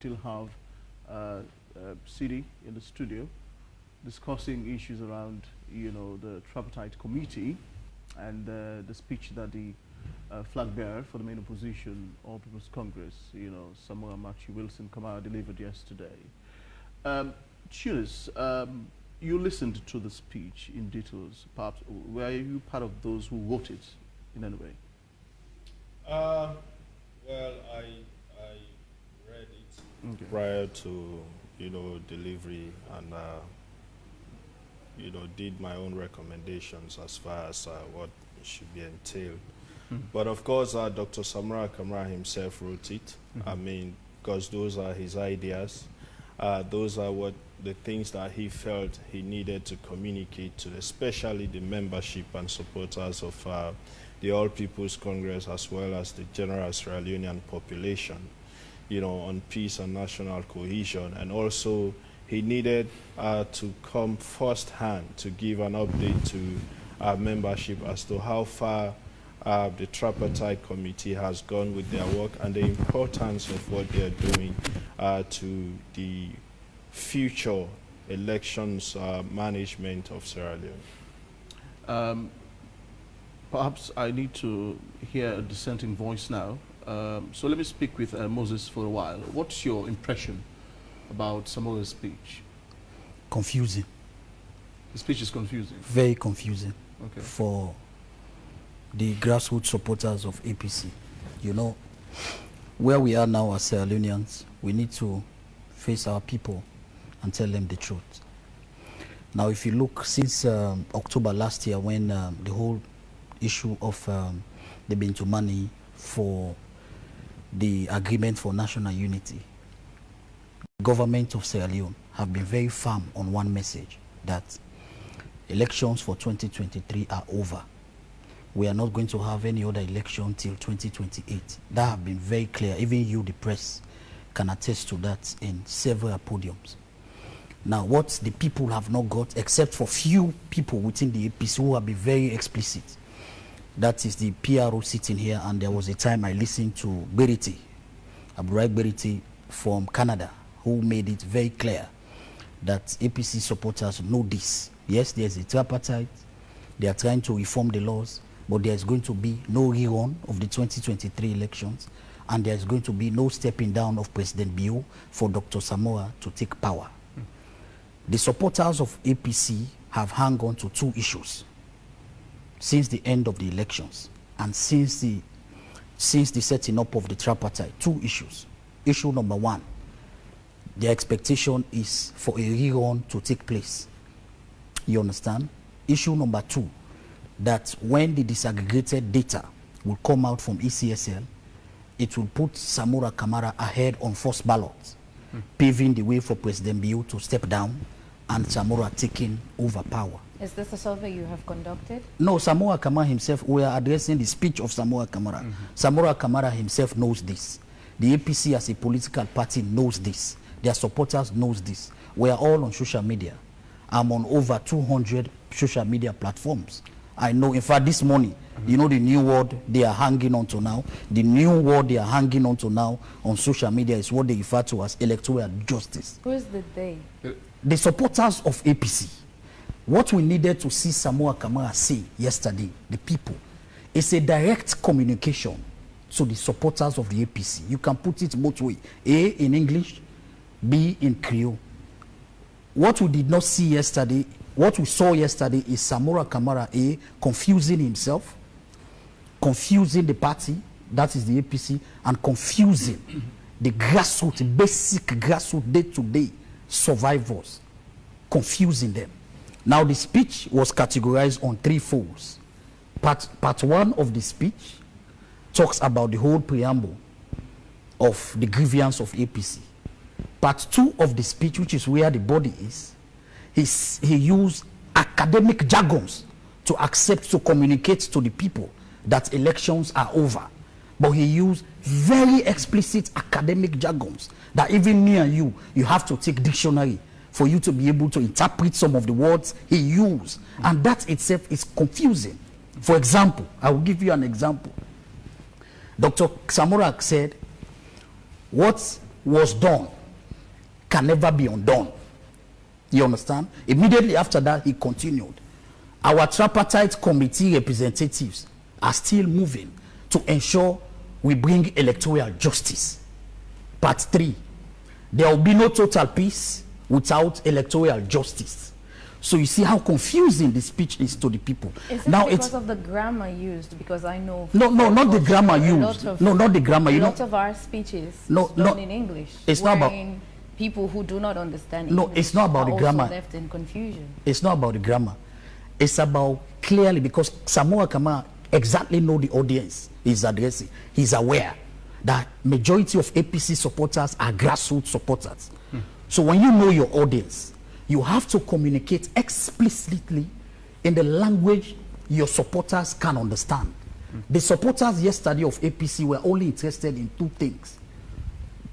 still have SIDI in the studio discussing issues around, the Tripartite Committee and the speech that the flag bearer for the main opposition, All People's Congress, SAMURA Wilson KAMARA delivered yesterday. TUNIS, you listened to the speech in details. Perhaps, were you part of those who wrote it in any way? Well, I read it prior to, delivery, and, did my own recommendations as far as what should be entailed. But of course, Dr. SAMURA KAMARA himself wrote it. I mean, because those are his ideas. Those are the things that he felt he needed to communicate to, especially the membership and supporters of the All People's Congress, as well as the general Sierra Leonean population, on peace and national cohesion. And also, he needed to come firsthand to give an update to our membership as to how far the Tripartite Committee has gone with their work and the importance of what they are doing to the future elections management of Sierra Leone. Perhaps I need to hear a dissenting voice now. So let me speak with Moses for a while. What's your impression about SAMURA's speech? Confusing. The speech is confusing? Very confusing. Okay. For the grassroots supporters of APC. Where we are now as Sierra Leoneans, we need to face our people and tell them the truth. Now, if you look since October last year, when the whole issue of the Bintu money for the agreement for national unity, the government of Sierra Leone have been very firm on one message, that elections for 2023 are over. We are not going to have any other election till 2028. That have been very clear. Even you, the press, can attest to that in several podiums. Now, what the people have not got, except for few people within the APC who have been very explicit, that is the PRO sitting here, and there was a time I listened to Beriti, Abdurai Beriti from Canada, who made it very clear that APC supporters know this. Yes, there's a tripartite, they are trying to reform the laws, but there's going to be no rerun of the 2023 elections, and there's going to be no stepping down of President Bio for Dr. SAMURA to take power. The supporters of APC have hung on to two issues since the end of the elections and since the setting up of the tripartite. Two issues. Issue number one, the expectation is for a rerun to take place. You understand? Issue number two, that when the disaggregated data will come out from ECSL, it will put SAMURA KAMARA ahead on first ballot, paving the way for President Bio to step down and SAMURA taking over power. Is this a survey you have conducted? No, SAMURA KAMARA himself, we are addressing the speech of SAMURA KAMARA. SAMURA KAMARA himself knows this. The APC as a political party knows this. Their supporters knows this. We are all on social media. I'm on over 200 social media platforms. I know, in fact, this morning, the new word they are hanging on to now, the new word they are hanging on to now on social media is what they refer to as electoral justice. Who is the they? The supporters of APC. What we needed to see SAMURA KAMARA say yesterday, the people, is a direct communication to the supporters of the APC. You can put it both ways, A, in English, B, in Creole. What we did not see yesterday, what we saw yesterday is SAMURA KAMARA, A, confusing himself, confusing the party, that is the APC, and confusing the grassroots, basic grassroots, day-to-day survivors, confusing them. Now, the speech was categorized on three folds. Part one of the speech talks about the whole preamble of the grievance of APC. Part two of the speech, which is where the body is, he used academic jargons to communicate to the people that elections are over. But he used very explicit academic jargons that even me and you have to take dictionary for you to be able to interpret some of the words he used. And that itself is confusing. For example, I will give you an example. Dr. SAMURA said, what was done can never be undone. You understand? Immediately after that, he continued. Our tripartite committee representatives are still moving to ensure we bring electoral justice. Part 3. There will be no total peace without electoral justice. So you see how confusing the speech is to the people. Is it now because it's of the grammar used? Because I know... No, not the grammar used. No, not the grammar. A lot of our speeches done in English. It's not about... people who do not understand No, English it's not about the grammar. left in confusion. It's not about the grammar. It's about clearly, because Samura Kamara exactly know the audience he's addressing. He's aware that majority of APC supporters are grassroots supporters. So when you know your audience, you have to communicate explicitly in the language your supporters can understand. The supporters yesterday of APC were only interested in 2 things.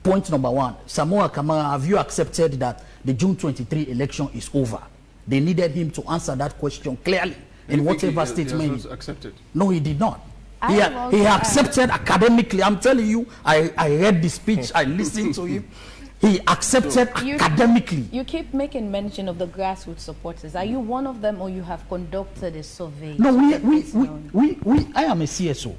Point number 1, Samura Kamara, have you accepted that the June 23 election is over? They needed him to answer that question clearly in whatever statement. He accepted? No, he did not. He accepted academically. I'm telling you, I read the speech, I listened to him. He accepted academically. You keep making mention of the grassroots supporters. Are you one of them, or you have conducted a survey? No, I am a CSO,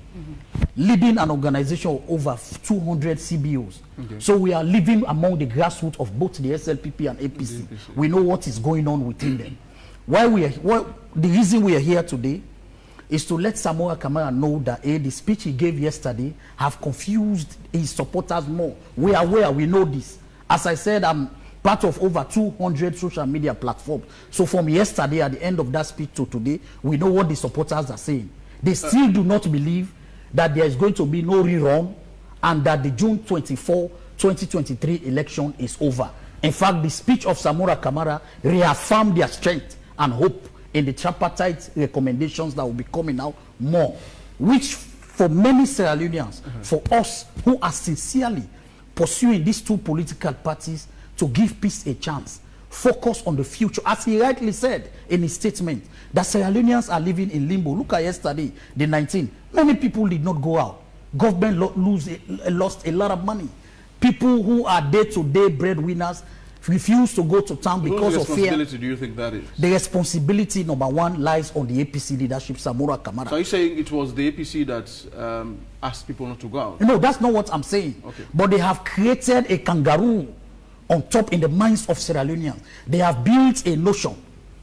leading an organization of over 200 CBOs. Okay. So we are living among the grassroots of both the SLPP and APC. We know what is going on within them. The reason we are here today is to let Samura Kamara know that the speech he gave yesterday have confused his supporters more. We are aware, we know this. As I said, I'm part of over 200 social media platforms. So from yesterday at the end of that speech to today, we know what the supporters are saying. They still do not believe that there is going to be no rerun and that the June 24, 2023 election is over. In fact, the speech of Samura Kamara reaffirmed their strength and hope in the tripartite recommendations that will be coming out more, which for many Sierra Leoneans, for us who are sincerely pursuing these 2 political parties to give peace a chance, focus on the future. As he rightly said in his statement, that Sierra Leoneans are living in limbo. Look at yesterday, the 19th. Many people did not go out. Government lost a lot of money. People who are day-to-day breadwinners refuse to go to town because of fear. Whose responsibility do you think that is? The responsibility, number 1, lies on the APC leadership, Samura Kamara. So are you saying it was the APC that asked people not to go out? No, that's not what I'm saying. Okay. But they have created a kangaroo on top in the minds of Sierra Leoneans. They have built a notion,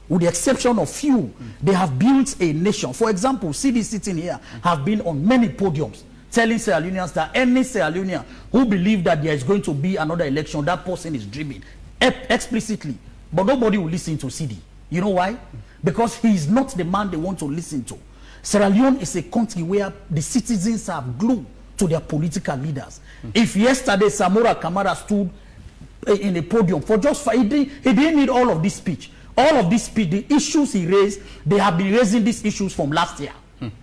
with the exception of few, they have built a nation. For example, SIDI sitting here have been on many podiums telling Sierra Leoneans that any Sierra Leonean who believes that there is going to be another election, that person is dreaming. Explicitly, but nobody will listen to SIDI. You know why? Because he is not the man they want to listen to. Sierra Leone is a country where the citizens are glued to their political leaders. If yesterday Samura Kamara stood in a podium for just he didn't need all of this speech. All of this speech, the issues he raised, they have been raising these issues from last year.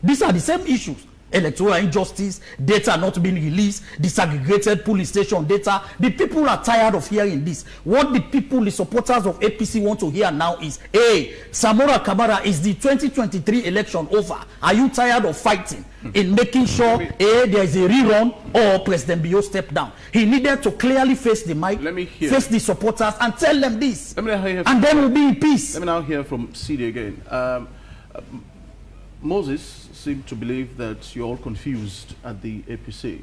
These are the same issues. Electoral injustice, data not being released, disaggregated polling station data. The people are tired of hearing this. What the people, the supporters of APC want to hear now is, hey, Samura Kamara, is the 2023 election over? Are you tired of fighting in making sure there is a rerun or President Bio step down? He needed to clearly face the mic, face the supporters and tell them this. And then we'll be in peace. Let me now hear from SIDI again. Moses seem to believe that you're all confused at the APC.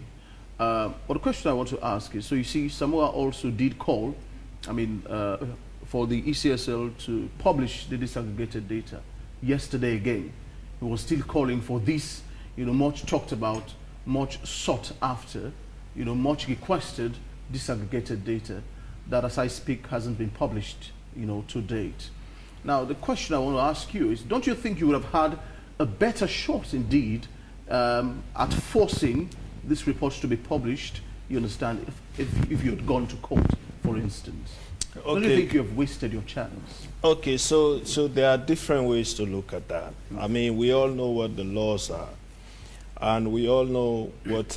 But the question I want to ask is, so you see, Samura also did call, for the ECSL to publish the disaggregated data yesterday again. He was still calling for this, much talked about, much sought after, much requested disaggregated data that, as I speak, hasn't been published, to date. Now, the question I want to ask you is, don't you think you would have had a better shot indeed at forcing this report to be published, you understand, if you had gone to court, for instance? Okay. Don't you think you have wasted your chance? Okay, so there are different ways to look at that. I mean, we all know what the laws are, and we all know what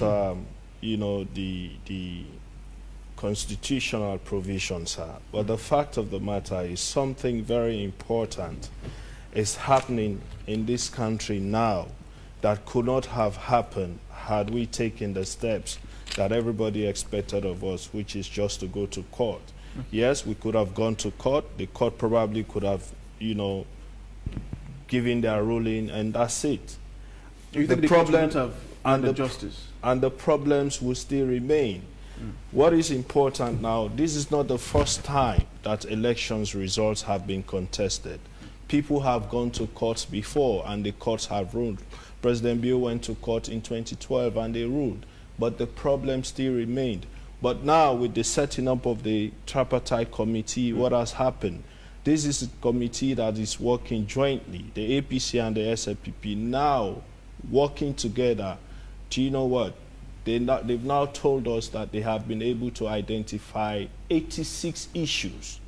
the constitutional provisions are. But the fact of the matter is something very important is happening in this country now that could not have happened had we taken the steps that everybody expected of us, which is just to go to court. Yes, we could have gone to court. The court probably could have, you know, given their ruling, and that's it. You think the problem have and the justice, and the problems will still remain. What is important now, this is not the first time that elections results have been contested. People have gone to courts before and the courts have ruled. President Bio went to court in 2012 and they ruled, but the problem still remained. But now with the setting up of the Tripartite Committee, what has happened? This is a committee that is working jointly, the APC and the SLPP now working together. Do you know what? They've now told us that they have been able to identify 86 issues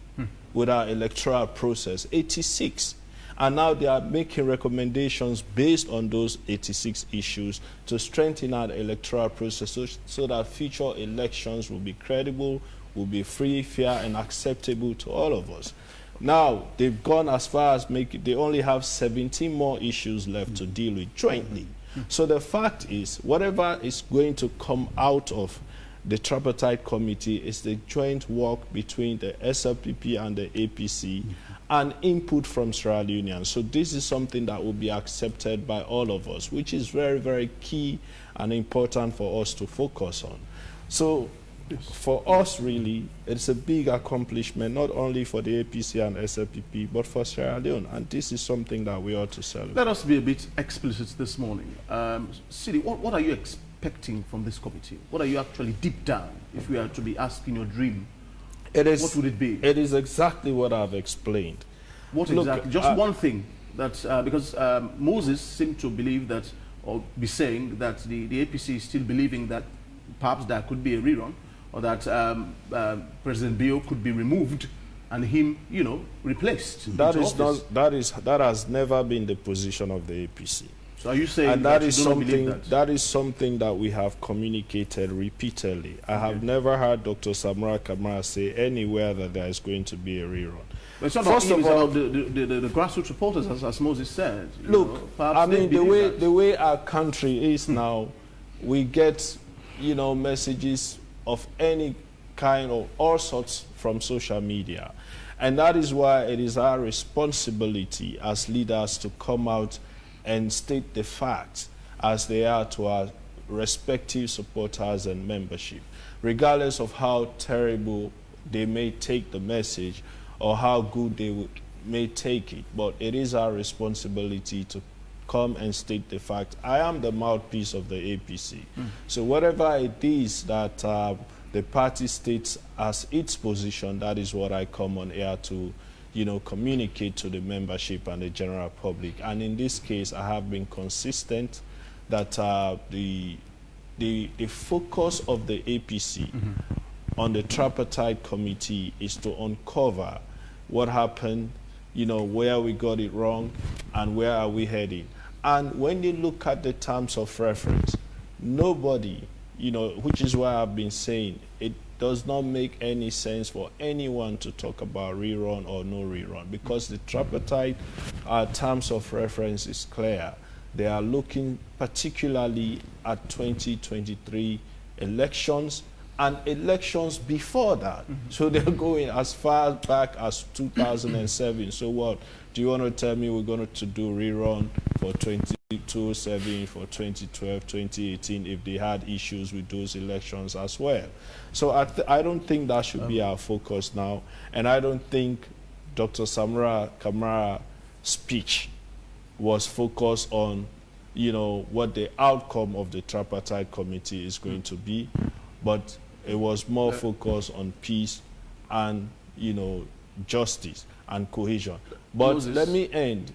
with our electoral process, 86. And now they are making recommendations based on those 86 issues to strengthen our electoral process so that future elections will be credible, will be free, fair, and acceptable to all of us. Now, they've gone as far as they only have 17 more issues left to deal with jointly. So the fact is, whatever is going to come out of the Tripartite Committee is the joint work between the SLPP and the APC and input from Sierra Leoneans. So this is something that will be accepted by all of us, which is very, very key and important for us to focus on. So for us, really, it's a big accomplishment, not only for the APC and SLPP, but for Sierra Leone. And this is something that we ought to celebrate. Let us be a bit explicit this morning. SIDI, what are you expecting from this committee? What are you actually deep down, if we are to be asking your dream? What would it be? It is exactly what I've explained. What exactly? Just one thing. That because Moses seemed to believe that, or be saying that the APC is still believing that perhaps there could be a rerun, or that President Bio could be removed and him, you know, replaced. That has never been the position of the APC. So are you saying and that is something that is something that we have communicated repeatedly? I have never heard Dr. SAMURA KAMARA say anywhere that there is going to be a rerun. But it's not First of all, the grassroots reporters, as Moses said. Look, I mean, the way our country is now, we get, you know, messages of any kind of all sorts from social media. And that is why it is our responsibility as leaders to come out and state the facts as they are to our respective supporters and membership, regardless of how terrible they may take the message or how good they may take it. But it is our responsibility to come and state the fact. I am the mouthpiece of the APC. So whatever it is that the party states as its position, that is what I come on air to, you know, communicate to the membership and the general public. And in this case, I have been consistent that the focus of the APC on the Tripartite Committee is to uncover what happened, you know, where we got it wrong, and where are we heading. And when you look at the terms of reference, nobody, you know, which is why I've been saying it does not make any sense for anyone to talk about rerun or no rerun, because the Tripartite terms of reference is clear. They are looking particularly at 2023 elections and elections before that. So they're going as far back as 2007. So what? Do you want to tell me we're going to do rerun for 2007, for 2012, 2018, if they had issues with those elections as well? So I don't think that should be our focus now. And I don't think Dr. SAMURA KAMARA's speech was focused on, you know, what the outcome of the Tripartite Committee is going to be, but it was more focused on peace and, you know, justice and cohesion. But let me end.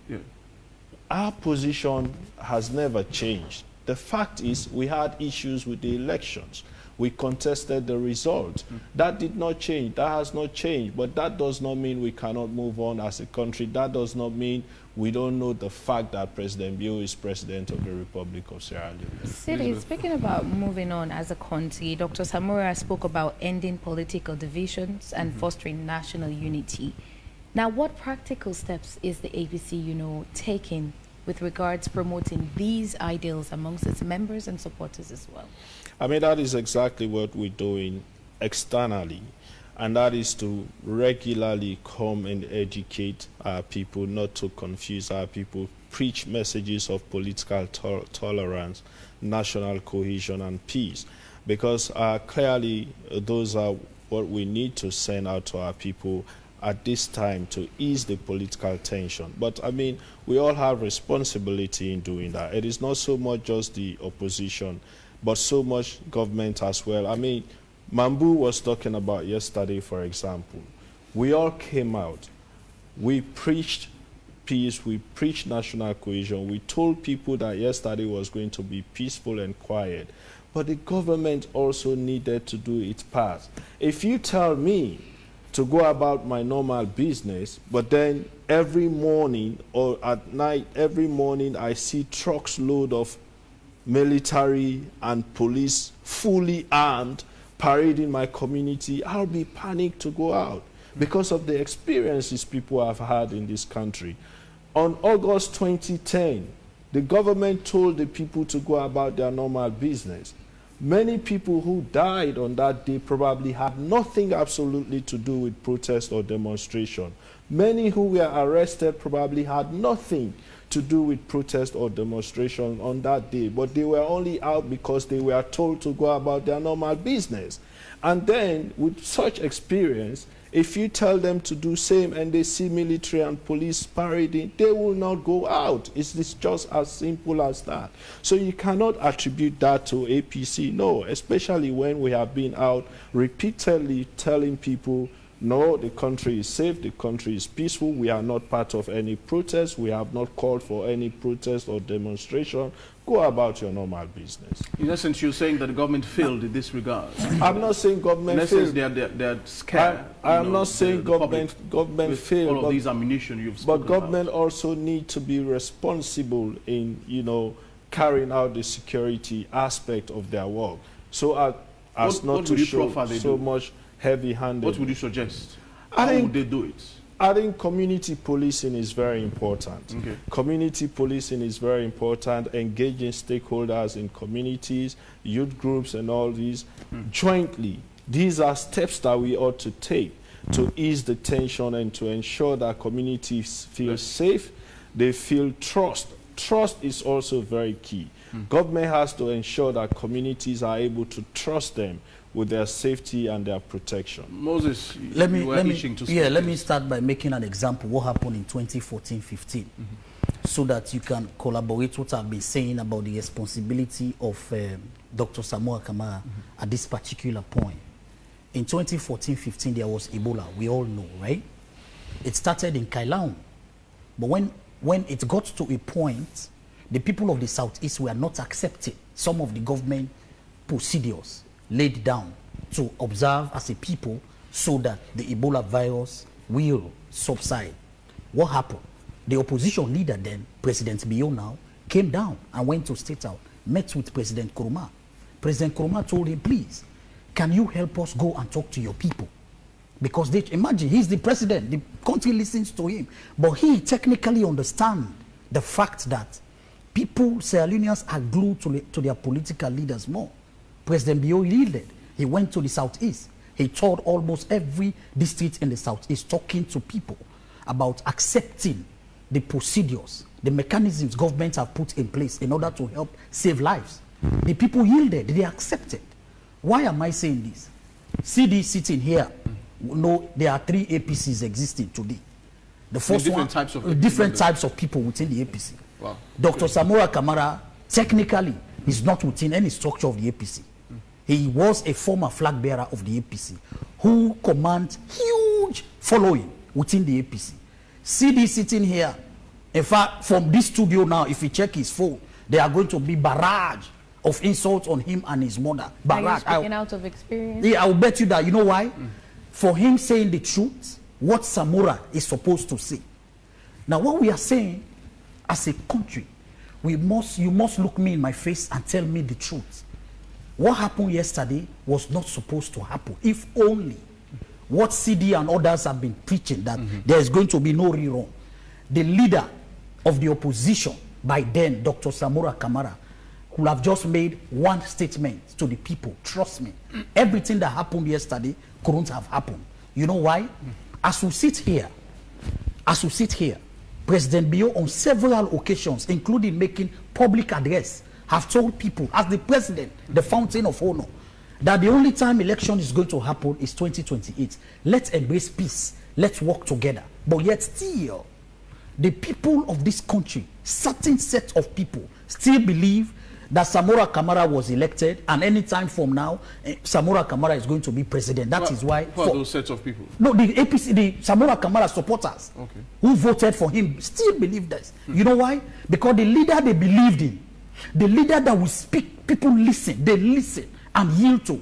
Our position has never changed. The fact is we had issues with the elections. We contested the result. That did not change. That has not changed. But that does not mean we cannot move on as a country. That does not mean we don't know the fact that President Bio is president of the Republic of Sierra Leone. SIDI, speaking about moving on as a country, Dr. SAMURA spoke about ending political divisions and fostering national unity. Now, what practical steps is the APC, you know, taking with regards promoting these ideals amongst its members and supporters as well? I mean, that is exactly what we're doing externally, and that is to regularly come and educate our people, not to confuse our people, preach messages of political tolerance, national cohesion and peace, because clearly those are what we need to send out to our people at this time to ease the political tension. But I mean, we all have responsibility in doing that. It is not so much just the opposition, but so much government as well. I mean, Mambu was talking about yesterday, for example. We all came out. We preached peace. We preached national cohesion. We told people that yesterday was going to be peaceful and quiet. But the government also needed to do its part. If you tell me to go about my normal business, but then every morning or at night, every morning I see trucks load of military and police fully armed parading my community, I'll be panicked to go out because of the experiences people have had in this country. On August 2010, the government told the people to go about their normal business. Many people who died on that day probably had nothing absolutely to do with protest or demonstration. Many who were arrested probably had nothing to do with protest or demonstration on that day, but they were only out because they were told to go about their normal business. And then with such experience, if you tell them to do same and they see military and police parading, they will not go out. It's just as simple as that. So you cannot attribute that to APC, no, especially when we have been out repeatedly telling people, no, the country is safe, the country is peaceful, we are not part of any protest, we have not called for any protest or demonstration. Go about your normal business. In essence, you're saying that the government failed in this regard. I'm not saying government failed. In essence, they're scared. I'm not saying government failed. All of these ammunition you've spoken about. But government also need to be responsible in, carrying out the security aspect of their work. So as not to show so much heavy-handed. What would you suggest? How would they do it? I think community policing is very important. Okay. Community policing is very important, engaging stakeholders in communities, youth groups and all these jointly. These are steps that we ought to take to ease the tension and to ensure that communities feel safe, they feel trust. Trust is also very key. Government has to ensure that communities are able to trust them with their safety and their protection. Moses, let me start by making an example what happened in 2014-15, so that you can collaborate what I've been saying about the responsibility of Dr. SAMURA KAMARA at this particular point. In 2014-15, there was Ebola, we all know, right? It started in Kailaun, but when it got to a point, the people of the Southeast were not accepting some of the government procedures laid down to observe as a people so that the Ebola virus will subside. What happened? The opposition leader then, President Bio now, came down and went to State House, met with President Nkrumah. President Nkrumah told him, please, can you help us go and talk to your people? Because they, imagine, he's the president, the country listens to him, but he technically understands the fact that people, Sierra Leoneans, are glued to their political leaders more. President Bio yielded. He went to the Southeast. He toured almost every district in the Southeast, talking to people about accepting the procedures, the mechanisms governments have put in place in order to help save lives. The people yielded. They accepted. Why am I saying this? SIDI sitting here. No, there are 3 APCs existing today. The first one, different types of people within the APC. Wow. Dr. SAMURA KAMARA technically is not within any structure of the APC. He was a former flag bearer of the APC who commands huge following within the APC. SIDI sitting here. In fact, from this studio now, if you check his phone, there are going to be barrage of insults on him and his mother. Barrage. Are you speaking out of experience? Yeah, I will bet you that. You know why? For him saying the truth, what SAMURA is supposed to say. Now, what we are saying as a country, you must look me in my face and tell me the truth. What happened yesterday was not supposed to happen. If only what SIDI and others have been preaching, that there is going to be no rerun. The leader of the opposition, by then, Dr. SAMURA KAMARA could have just made one statement to the people. Trust me, everything that happened yesterday couldn't have happened. You know why? As we sit here, President Bio on several occasions, including making public address, have told people, as the president, the fountain of honor, that the only time election is going to happen is 2028. Let's embrace peace. Let's work together. But yet still, the people of this country, certain set of people, still believe that SAMURA KAMARA was elected, and any time from now, SAMURA KAMARA is going to be president. That is why. Who are those sets of people? No, the APC, the SAMURA KAMARA supporters, who voted for him, still believe this. You know why? Because the leader they believed in, the leader that will speak, people listen, they listen and yield to,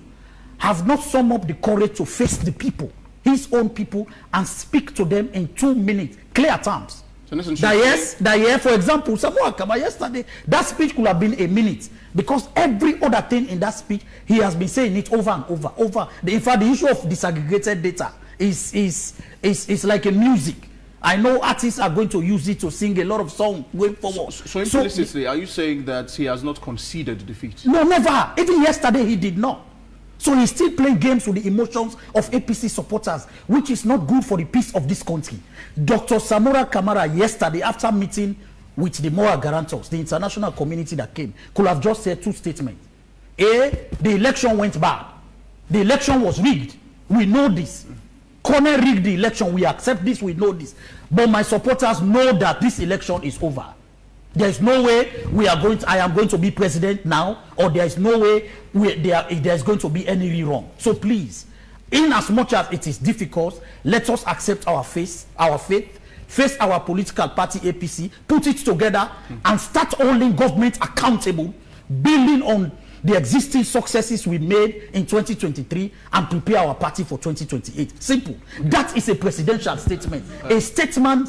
have not summoned up the courage to face the people, his own people, and speak to them in 2 minutes, clear terms. That for example, SAMURA KAMARA yesterday, that speech could have been a minute, because every other thing in that speech, he has been saying it over and over. In fact, the issue of disaggregated data is like a music. I know artists are going to use it to sing a lot of songs going forward. So implicitly, are you saying that he has not conceded defeat? No, never. Even yesterday, he did not. So he's still playing games with the emotions of APC supporters, which is not good for the peace of this country. Dr. SAMURA KAMARA yesterday, after meeting with the moral guarantors, the international community that came, could have just said 2 statements. A, the election went bad. The election was rigged. We know this. Corner rigged the election. We accept this. We know this. But my supporters know that this election is over. There is no way I am going to be president now, or there is no way there is going to be any rerun. So please, in as much as it is difficult, let us accept our faith, face our political party APC, put it together, and start holding government accountable, building on the existing successes we made in 2023, and prepare our party for 2028. Simple. That is a presidential statement, a statesmanly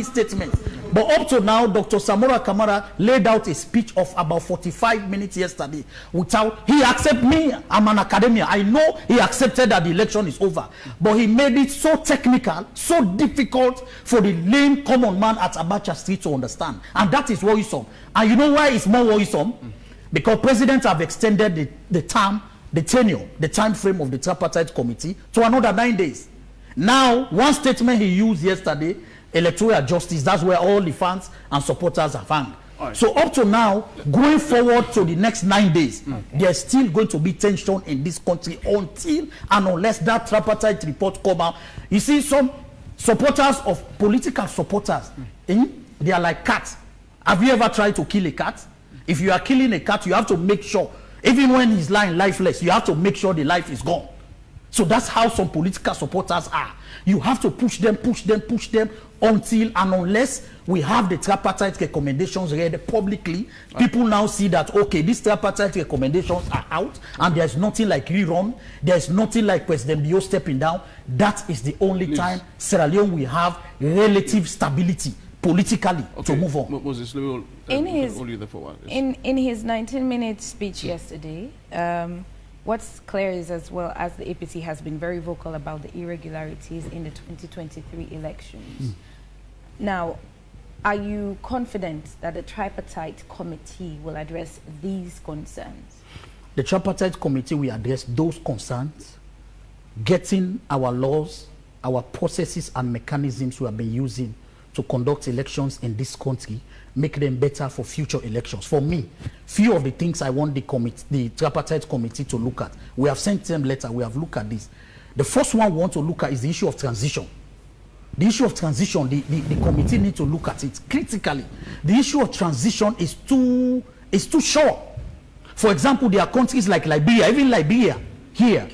statement. But up to now, Dr. SAMURA KAMARA laid out a speech of about 45 minutes yesterday he accepted me. I'm an academician. I know he accepted that the election is over. But he made it so technical, so difficult for the lame common man at Abacha Street to understand. And that is worrisome. And you know why it's more worrisome? Because presidents have extended the time frame of the Tripartite Committee to another 9 days. Now, one statement he used yesterday, electoral justice, that's where all the fans and supporters have hung. Right. So up to now, going forward to the next 9 days, there's still going to be tension in this country until and unless that tripartite report come out. You see, some supporters of political supporters, they are like cats. Have you ever tried to kill a cat? If you are killing a cat, you have to make sure, even when he's lying lifeless, you have to make sure the life is gone. So that's how some political supporters are. You have to push them until and unless we have the tripartite recommendations read publicly. People now see that, okay, these tripartite recommendations are out and there's nothing like rerun. There's nothing like President Bio stepping down. That is the only time Sierra Leone will have relative stability politically to move on. Moses, in his 19-minute speech yesterday, what's clear is, as well as the APC has been very vocal about the irregularities in the 2023 elections. Now, are you confident that the Tripartite Committee will address these concerns? The Tripartite Committee will address those concerns, getting our laws, our processes and mechanisms we have been using to conduct elections in this country, make them better for future elections. For me, few of the things I want the Tripartite Committee to look at, we have sent them letter, we have looked at this. The first one we want to look at is the issue of transition. The issue of transition, the committee need to look at it critically. The issue of transition is too short. For example, there are countries like Liberia, even Liberia here,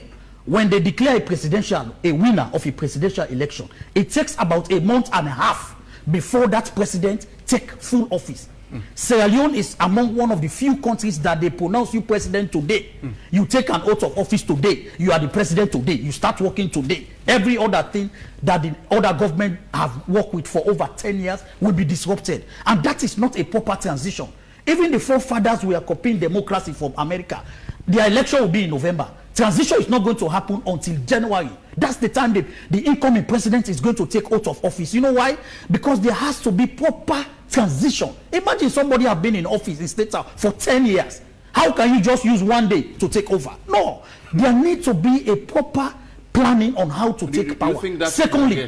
when they declare a winner of a presidential election, it takes about a month and a half before that president take full office. Sierra Leone is among one of the few countries that they pronounce you president today. You take an oath of office today. You are the president today. You start working today. Every other thing that the other government have worked with for over 10 years will be disrupted. And that is not a proper transition. Even the forefathers were copying democracy from America. Their election will be in November. Transition is not going to happen until January. That's the time the incoming president is going to take oath of office. You know why? Because there has to be proper transition. Imagine somebody have been in office in State House for 10 years. How can you just use one day to take over? No. There needs to be a proper planning on how to take power. Do you think that's Secondly,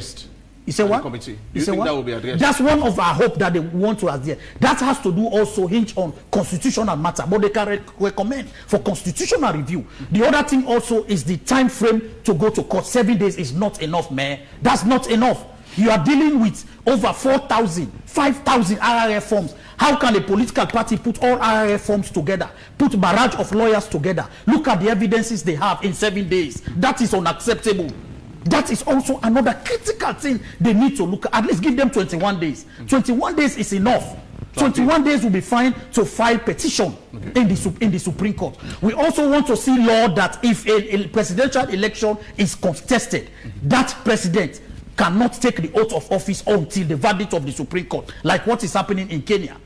you say what? Committee? Do you think that will be addressed? That's one of our hope that they want to address. That has to do also hinge on constitutional matter, but they can recommend for constitutional review. The other thing also is the time frame to go to court. 7 days is not enough, man. That's not enough. You are dealing with over 4,000, 5,000 RRF forms. How can a political party put all RRF forms together, put barrage of lawyers together? Look at the evidences they have in 7 days. That is unacceptable. That is also another critical thing they need to look at. At least give them 21 days. 21 days is enough. 21 days will be fine to file petition in the Supreme Court. We also want to see law that if a presidential election is contested, that president cannot take the oath of office until the verdict of the Supreme Court, like what is happening in Kenya.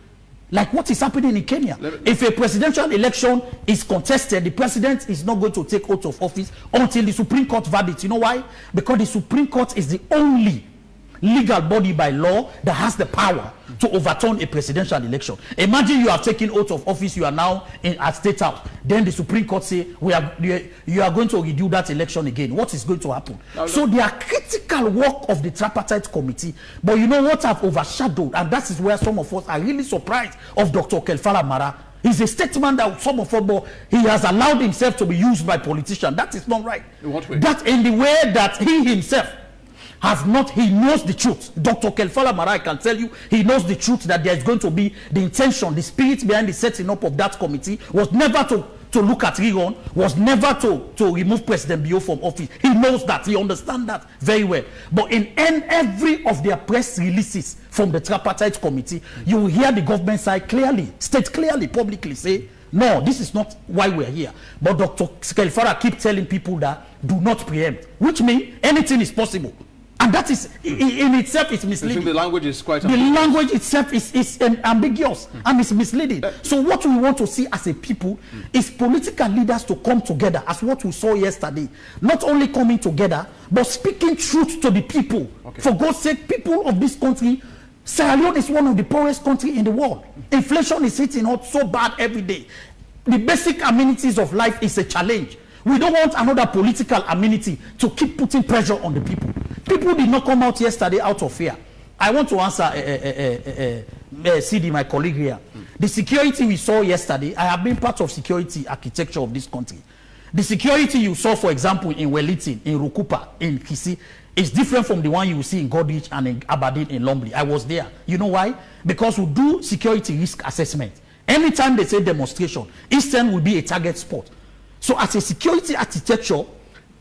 Like what is happening in Kenya. If a presidential election is contested, the president is not going to take oath of office until the Supreme Court verdict. You know why? Because the Supreme Court is the only legal body by law that has the power to overturn a presidential election. Imagine you have taken oath of office, you are now at State House. Then the Supreme Court say you are going to redo that election again. What is going to happen? So there are critical work of the Tripartite Committee. But you know what I've overshadowed, and that is where some of us are really surprised of Dr. Kamara. He's a statement that some of us, but he has allowed himself to be used by politicians. That is not right. In what way? That in the way that he himself he knows the truth. Dr. Kamara, I can tell you, he knows the truth that there is going to be the intention, the spirit behind the setting up of that committee was never to look at Riron, was never to remove President Bio from office. He knows that, he understands that very well. But in every of their press releases from the Tripartite Committee, you will hear the government side clearly, state clearly, publicly say, no, this is not why we're here. But Dr. Kamara keeps telling people that do not preempt, which means anything is possible. And that is, in itself, is misleading. The language is quite ambiguous. The language itself is ambiguous and it's misleading. So what we want to see as a people is political leaders to come together, as what we saw yesterday. Not only coming together, but speaking truth to the people. Okay. For God's sake, people of this country, Sierra Leone is one of the poorest countries in the world. Inflation is hitting us so bad every day. The basic amenities of life is a challenge. We don't want another political amenity to keep putting pressure on the people. People did not come out yesterday out of fear. I want to answer SIDI, my colleague here. The security we saw yesterday, I have been part of security architecture of this country. The security you saw, for example, in Wellington, in Rukupa, in Kisi, is different from the one you will see in Goderich and in Aberdeen, in Lumley. I was there. You know why? Because we do security risk assessment. Anytime they say demonstration, Eastern will be a target spot. So as a security architecture,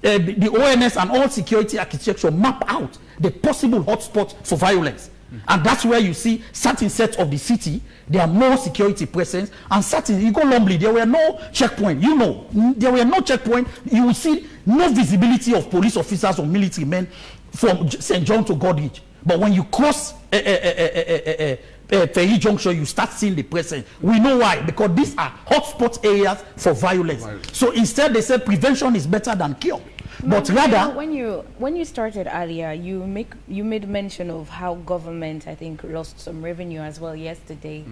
the ONS and all security architecture map out the possible hotspots for violence. And that's where you see certain sets of the city, there are more security presence, and certain, you go Lumley, there were no checkpoint. You know, there were no checkpoint. You will see no visibility of police officers or military men from St. John to Goderich. But when you cross Ferry Junction, you start seeing the presence. We know why, because these are hotspot areas for violence. So instead, they said prevention is better than cure. But rather, when you started earlier, you made mention of how government, I think, lost some revenue as well yesterday.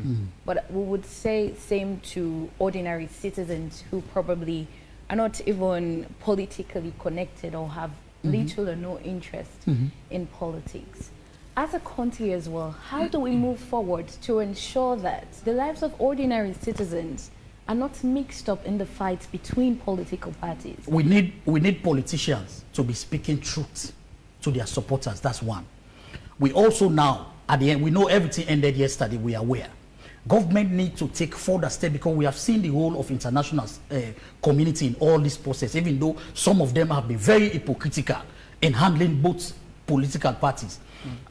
But we would say same to ordinary citizens who probably are not even politically connected or have little or no interest in politics. As a country as well, how do we move forward to ensure that the lives of ordinary citizens are not mixed up in the fights between political parties? We need politicians to be speaking truth to their supporters. That's one. We also now, at the end, we know everything ended yesterday. We are aware. Government needs to take further steps, because we have seen the role of international community in all this process, even though some of them have been very hypocritical in handling both political parties.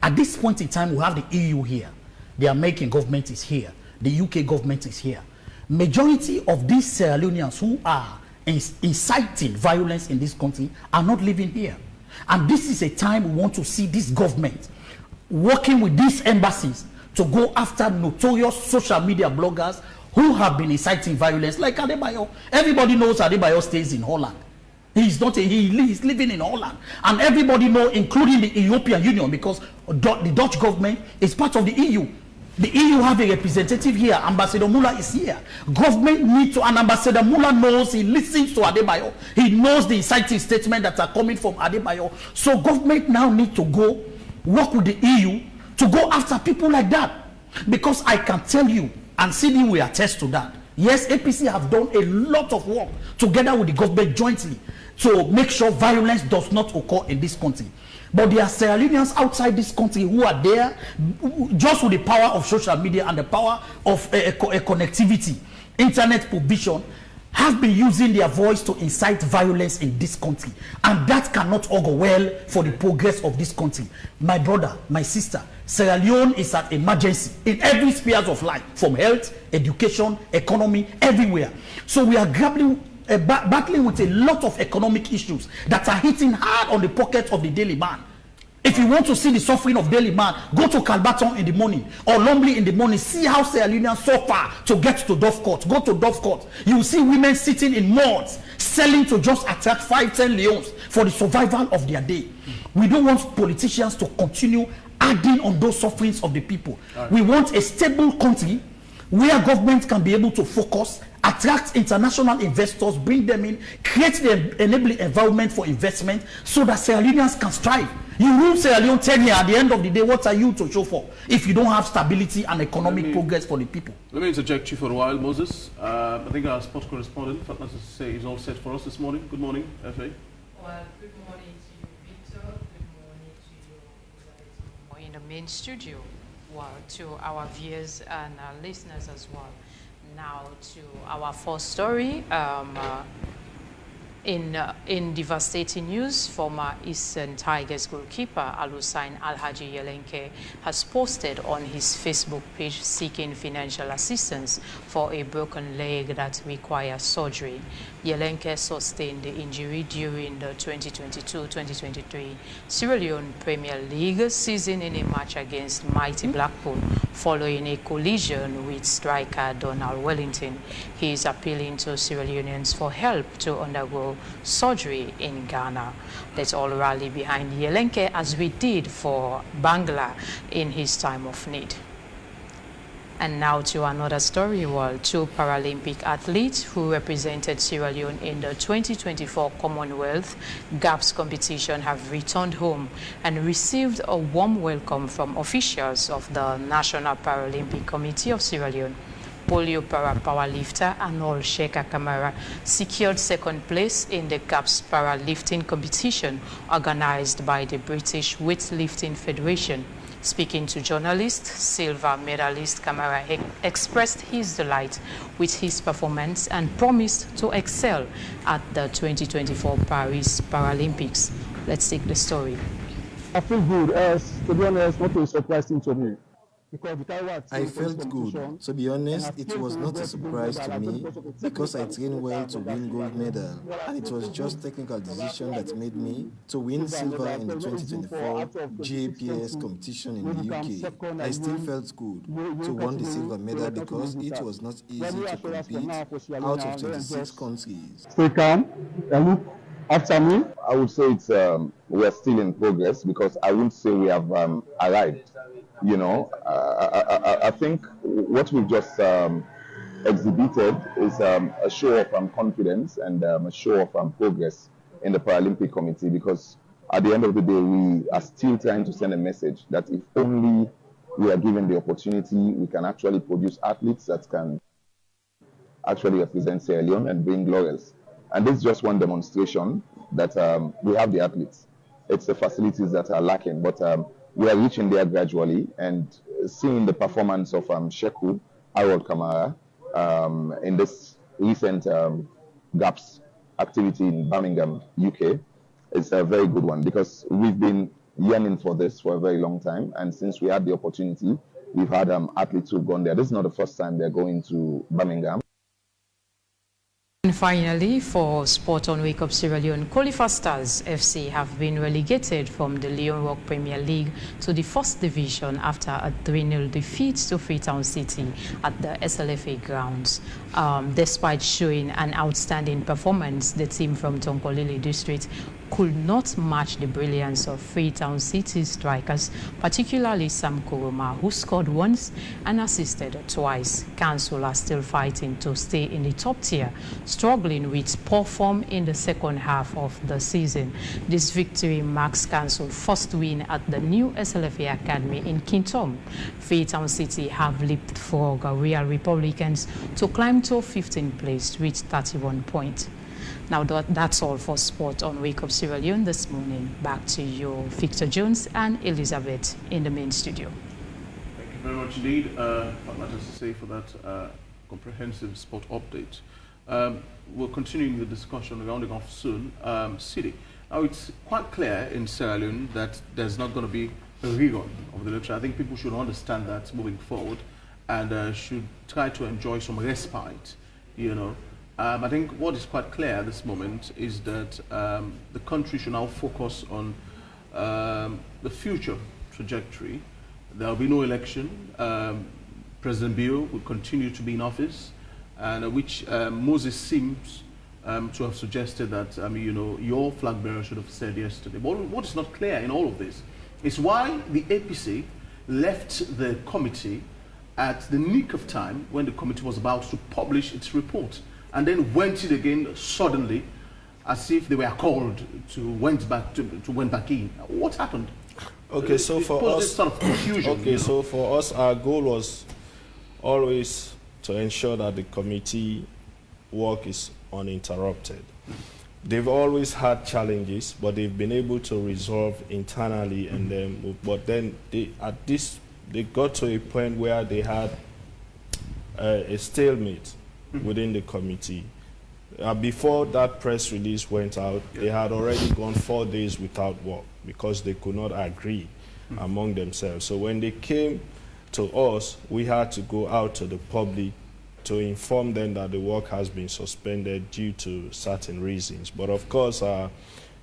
At this point in time, we have the EU here. The American government is here. The UK government is here. Majority of these Sierra Leoneans who are inciting violence in this country are not living here. And this is a time we want to see this government working with these embassies to go after notorious social media bloggers who have been inciting violence, like Adebayo. Everybody knows Adebayo stays in Holland. He's not. He's living in Holland, and everybody know, including the European Union, because the Dutch government is part of the EU. The EU have a representative here. Ambassador Muller is here. Government needs to, and Ambassador Muller knows, he listens to Adebayo. He knows the inciting statements that are coming from Adebayo. So government now need to go work with the EU to go after people like that. Because I can tell you, and SIDI will attest to that. Yes, APC have done a lot of work together with the government jointly to make sure violence does not occur in this country. But there are Sierra Leoneans outside this country who are there just with the power of social media and the power of connectivity, internet provision, have been using their voice to incite violence in this country. And that cannot augur well for the progress of this country. My brother, my sister, Sierra Leone is at emergency in every sphere of life, from health, education, economy, everywhere. So we are battling with a lot of economic issues that are hitting hard on the pockets of the daily man. If you want to see the suffering of daily man, go to Calbaton in the morning or Longley in the morning. See how Sierra Leoneans suffer to get to Dove Court. Go to Dove Court. You will see women sitting in malls selling to just attract 5-10 leons for the survival of their day. We don't want politicians to continue adding on those sufferings of the people. Right. We want a stable country where government can be able to focus, attract international investors, bring them in, create the enabling environment for investment so that Sierra Leoneans can strive. You rule Sierra Leone 10 years, at the end of the day, what are you to show for if you don't have stability and economic progress for the people? Let me interject you for a while, Moses. I think our sports correspondent, Fatma, to say, is all set for us this morning. Good morning, FA. Well, good morning to you, Victor. Good morning to you in the main studio. Well, to our viewers and our listeners as well. Now to our first story. In devastating news, former Eastern Tigers goalkeeper Alusain Alhaji Yelenke has posted on his Facebook page seeking financial assistance for a broken leg that requires surgery. Yelenke sustained the injury during the 2022-2023 Sierra Leone Premier League season in a match against mighty Blackpool following a collision with striker Donald Wellington. He is appealing to Sierra Leoneans for help to undergo surgery in Ghana. Let's all rally behind Yelenke as we did for Bangla in his time of need. And now to another story. Well, two Paralympic athletes who represented Sierra Leone in the 2024 Commonwealth Gaps competition have returned home and received a warm welcome from officials of the National Paralympic Committee of Sierra Leone. Polio para powerlifter Anol Sheka Kamara secured second place in the Gaps powerlifting competition organized by the British Weightlifting Federation. Speaking to journalists, silver medalist Kamara expressed his delight with his performance and promised to excel at the 2024 Paris Paralympics. Let's take the story. I feel good, to be honest, not a surprising to me. I felt good. To be honest, it was not a surprise to me because I trained well to win gold medal, and it was just technical decision that made me to win silver in the 2024 GAPS competition in the UK. I still felt good to win the silver medal because it was not easy to compete out of 26 countries. Stay calm and look after me. I would say it's we are still in progress because I wouldn't say we have arrived. You know, I think what we've just exhibited is a show of confidence and a show of progress in the Paralympic Committee, because at the end of the day, we are still trying to send a message that if only we are given the opportunity, we can actually produce athletes that can actually represent Sierra Leone and bring laurels. And this is just one demonstration that we have the athletes. It's the facilities that are lacking, but we are reaching there gradually, and seeing the performance of Sheku Harold Kamara in this recent GAPS activity in Birmingham, UK, is a very good one, because we've been yearning for this for a very long time, and since we had the opportunity, we've had athletes who've gone there. This is not the first time they're going to Birmingham. And finally, for Sport on Wake Up Sierra Leone, Khalifa Stars FC have been relegated from the Leon Rock Premier League to the first division after a 3-0 defeat to Freetown City at the SLFA grounds. Despite showing an outstanding performance, the team from Tonkolili district could not match the brilliance of Freetown City strikers, particularly Sam Kuruma, who scored once and assisted twice. Council are still fighting to stay in the top tier, struggling with poor form in the second half of the season. This victory marks Council's first win at the new SLFA Academy in Kintom. Freetown City have leapfrogged Real Republicans to climb to 15th place with 31 points. Now that's all for Sport on Wake Up Sierra Leone this morning. Back to you, Victor Jones and Elizabeth in the main studio. Thank you very much indeed. What matters to say for that comprehensive sport update. We're continuing the discussion, rounding off soon. SIDI. Now it's quite clear in Sierra Leone that there's not going to be a rerun of the election. I think people should understand that moving forward and should try to enjoy some respite, you know. I think what is quite clear at this moment is that the country should now focus on the future trajectory. There will be no election. President Bio will continue to be in office, and which Moses seems to have suggested that, you know, your flag bearer should have said yesterday. But what is not clear in all of this is why the APC left the committee at the nick of time when the committee was about to publish its report, and then went in again suddenly, as if they were called to went back in. What happened? Okay, so for us, sort of confusion. Okay, you know? So for us, our goal was always to ensure that the committee work is uninterrupted. They've always had challenges, but they've been able to resolve internally, and then, but then they got to a point where they had a stalemate within the committee. Before that press release went out, they had already gone 4 days without work because they could not agree among themselves. So when they came to us, we had to go out to the public to inform them that the work has been suspended due to certain reasons. But of course,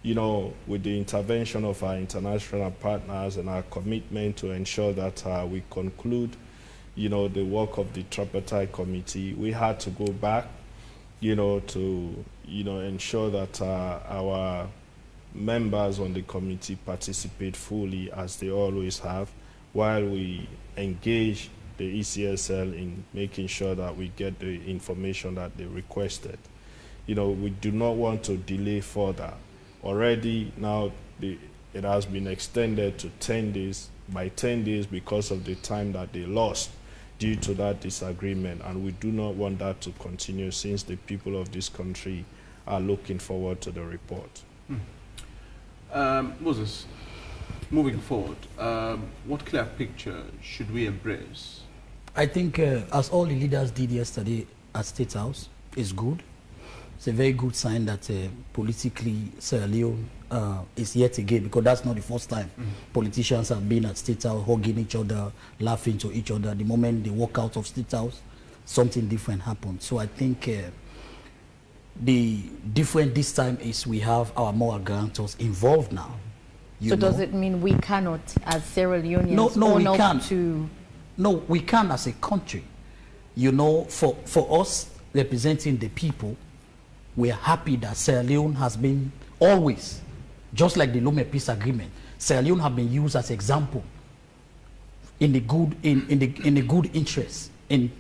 you know, with the intervention of our international partners and our commitment to ensure that we conclude, you know, the work of the Tripartite committee, we had to go back, you know, to, you know, ensure that our members on the committee participate fully as they always have, while we engage the ECSL in making sure that we get the information that they requested. You know, we do not want to delay further. Already now it has been extended to 10 days, by 10 days because of the time that they lost due to that disagreement, and we do not want that to continue since the people of this country are looking forward to the report. Moses, moving forward, what clear picture should we embrace? I think as all the leaders did yesterday at State House, is good. It's a very good sign that politically Sierra Leone is yet again, because that's not the first time politicians have been at State House hugging each other, laughing to each other. The moment they walk out of State House, something different happens. So I think the different this time is we have our moral guarantors involved now. So does it mean we cannot, as Sierra Leoneans, no, we own can. up to... No, we can as a country. You know, for us representing the people, we are happy that Sierra Leone has been always, just like the Lome Peace Agreement, Sierra Leone have been used as example in the good in the good interest in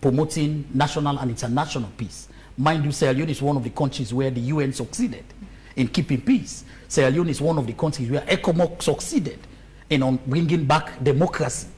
promoting national and international peace. Mind you, Sierra Leone is one of the countries where the UN succeeded in keeping peace. Sierra Leone is one of the countries where ECOMOG succeeded in bringing back democracy.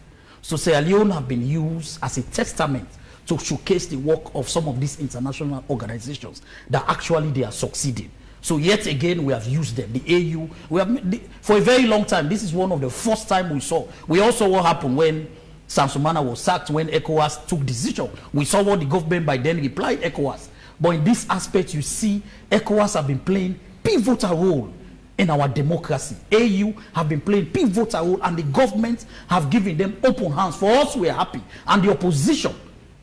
So Sierra Leone have been used as a testament to showcase the work of some of these international organizations that actually they are succeeding. So yet again, we have used them. The AU, we have, for a very long time, this is one of the first time we saw. We also what happened when Samsumana was sacked, when ECOWAS took decision. We saw what the government by then replied ECOWAS. But in this aspect, you see ECOWAS have been playing pivotal role in our democracy. AU have been playing pivotal role, and the government have given them open hands. For us, we are happy. And the opposition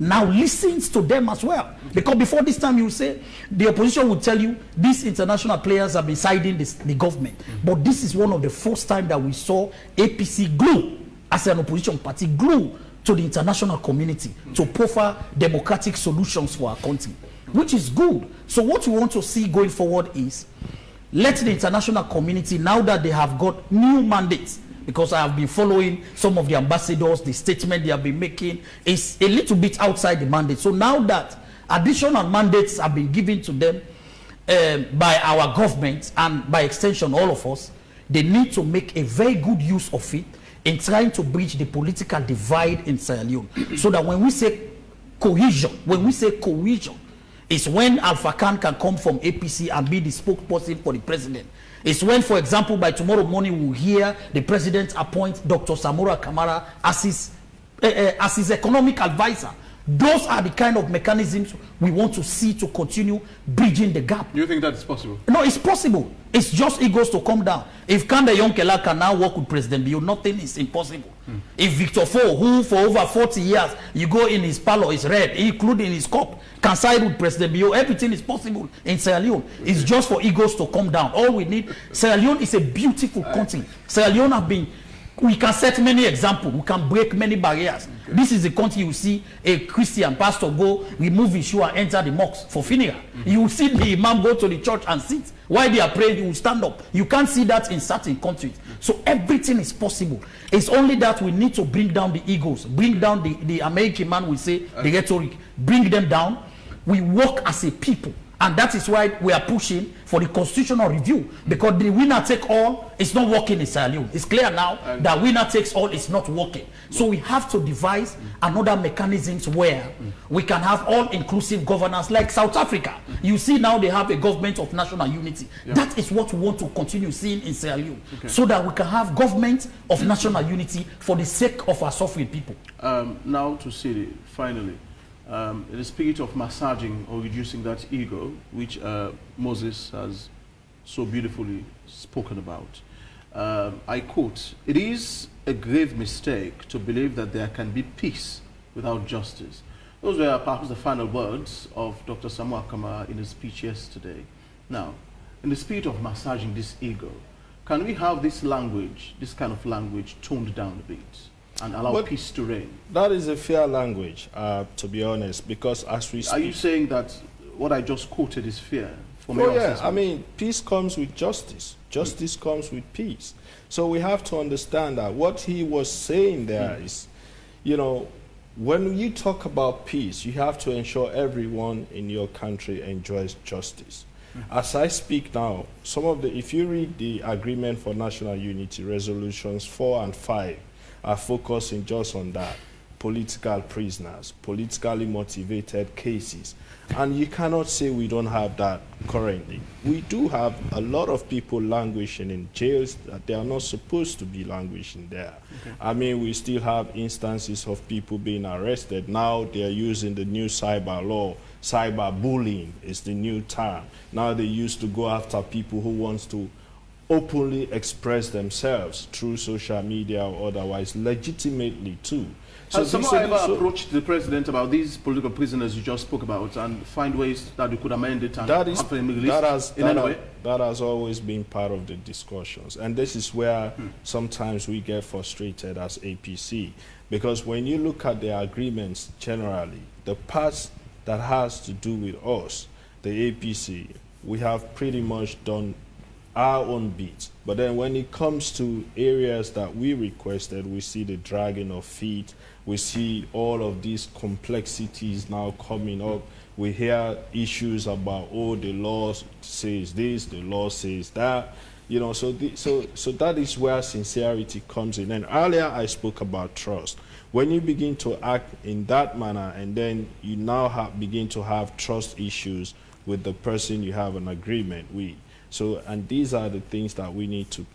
now listens to them as well. Because before this time, you say, the opposition would tell you, these international players have been siding the government. But this is one of the first time that we saw APC glue, as an opposition party, glue to the international community to proffer democratic solutions for our country, which is good. So what we want to see going forward is, let the international community, now that they have got new mandates, because I have been following some of the ambassadors, the statement they have been making is a little bit outside the mandate. So now that additional mandates have been given to them by our government and by extension all of us, they need to make a very good use of it in trying to bridge the political divide in Sierra Leone. So that when we say cohesion, it's when Alpha Khan can come from APC and be the spokesperson for the president. It's when, for example, by tomorrow morning we'll hear the president appoint Dr. SAMURA KAMARA as his economic advisor. Those are the kind of mechanisms we want to see to continue bridging the gap. Do you think that's possible? No, it's possible. It's just egos to come down. If Kande Yonkela can now work with President Bio, nothing is impossible. If Victor Fo, who for over 40 years, you go in his parlor, is red, including his cup, can side with President Bio, everything is possible in Sierra Leone. It's just for egos to come down. All we need, Sierra Leone is a beautiful country. Sierra Leone have been, we can set many examples, we can break many barriers. Okay. This is the country you see a Christian pastor go, remove his shoe and enter the mosque for funeral. You will see the imam go to the church and sit. While they are praying, you will stand up. You can't see that in certain countries. So everything is possible. It's only that we need to bring down the egos, bring down the American man will say, the rhetoric, bring them down. We work as a people. And that is why we are pushing for the constitutional review, because the winner take all is not working in Sierra Leone. It's clear now that winner takes all is not working. So we have to devise another mechanisms where we can have all-inclusive governance like South Africa. You see now they have a government of national unity. That is what we want to continue seeing in Sierra Leone, so that we can have government of national unity for the sake of our suffering people. Now to SIDI, finally. In the spirit of massaging or reducing that ego, which Moses has so beautifully spoken about, I quote, "It is a grave mistake to believe that there can be peace without justice." Those were perhaps the final words of Dr. SAMURA KAMARA in his speech yesterday. Now, in the spirit of massaging this ego, can we have this language, this kind of language, toned down a bit and allow peace to reign? That is a fair language, to be honest, because as we speak... Are you saying that what I just quoted is fair? Oh yeah, I mean, peace comes with justice. Justice comes with peace. So we have to understand that what he was saying there is, you know, when you talk about peace, you have to ensure everyone in your country enjoys justice. As I speak now, some of the, if you read the Agreement for National Unity, resolutions 4 and 5, are focusing just on that. Political prisoners, politically motivated cases. And you cannot say we don't have that currently. We do have a lot of people languishing in jails that they are not supposed to be languishing there. I mean, we still have instances of people being arrested. Now they are using the new cyber law. Cyber bullying is the new term. Now they used to go after people who wants to openly express themselves through social media or otherwise, legitimately too. Has someone ever approached the president about these political prisoners you just spoke about and find ways that we could amend it and have them released in any way? That has always been part of the discussions. And this is where sometimes we get frustrated as APC. Because when you look at the agreements generally, the parts that has to do with us, the APC, we have pretty much done our own beat. But then when it comes to areas that we requested, we see the dragging of feet, we see all of these complexities now coming up. We hear issues about, oh, the law says this, the law says that. You know, so that is where sincerity comes in. And earlier I spoke about trust. When you begin to act in that manner and then you now begin to have trust issues with the person you have an agreement with. So, and these are the things that we need to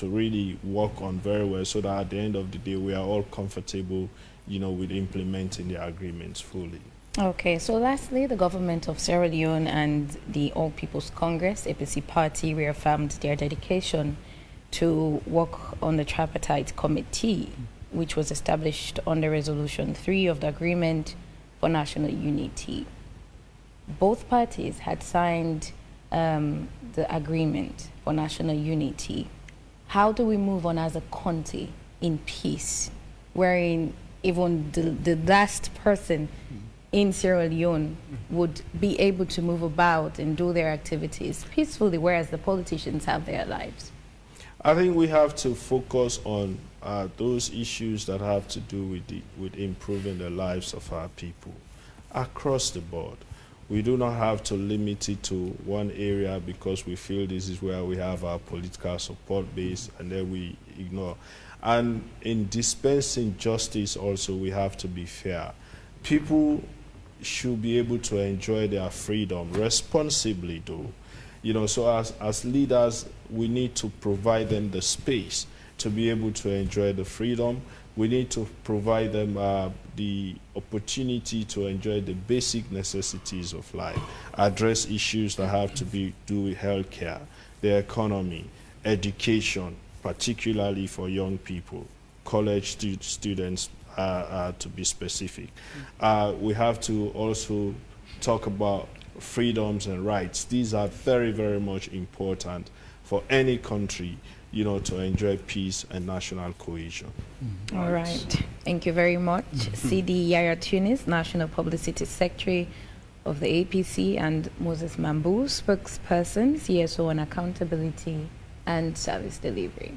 really work on very well so that at the end of the day we are all comfortable, you know, with implementing the agreements fully. Okay, so lastly, the government of Sierra Leone and the All People's Congress, APC party, reaffirmed their dedication to work on the Tripartite Committee, which was established under Resolution 3 of the Agreement for national unity. Both parties had signed the agreement for national unity. How do we move on as a country in peace, wherein even the last person in Sierra Leone would be able to move about and do their activities peacefully, whereas the politicians have their lives? I think we have to focus on those issues that have to do with improving the lives of our people across the board. We do not have to limit it to one area because we feel this is where we have our political support base, and then we ignore. And in dispensing justice also, we have to be fair. People should be able to enjoy their freedom responsibly, though. You know, so as leaders, we need to provide them the space to be able to enjoy the freedom. We need to provide them the opportunity to enjoy the basic necessities of life, address issues that have to do with healthcare, the economy, education, particularly for young people, college students to be specific. We have to also talk about freedoms and rights. These are very, very much important for any country, you know, to enjoy peace and national cohesion. All right. Thank you very much. SIDI YAYAH TUNIS, National Publicity Secretary of the APC, and Moses Mambu, spokesperson, CSO on accountability and service delivery.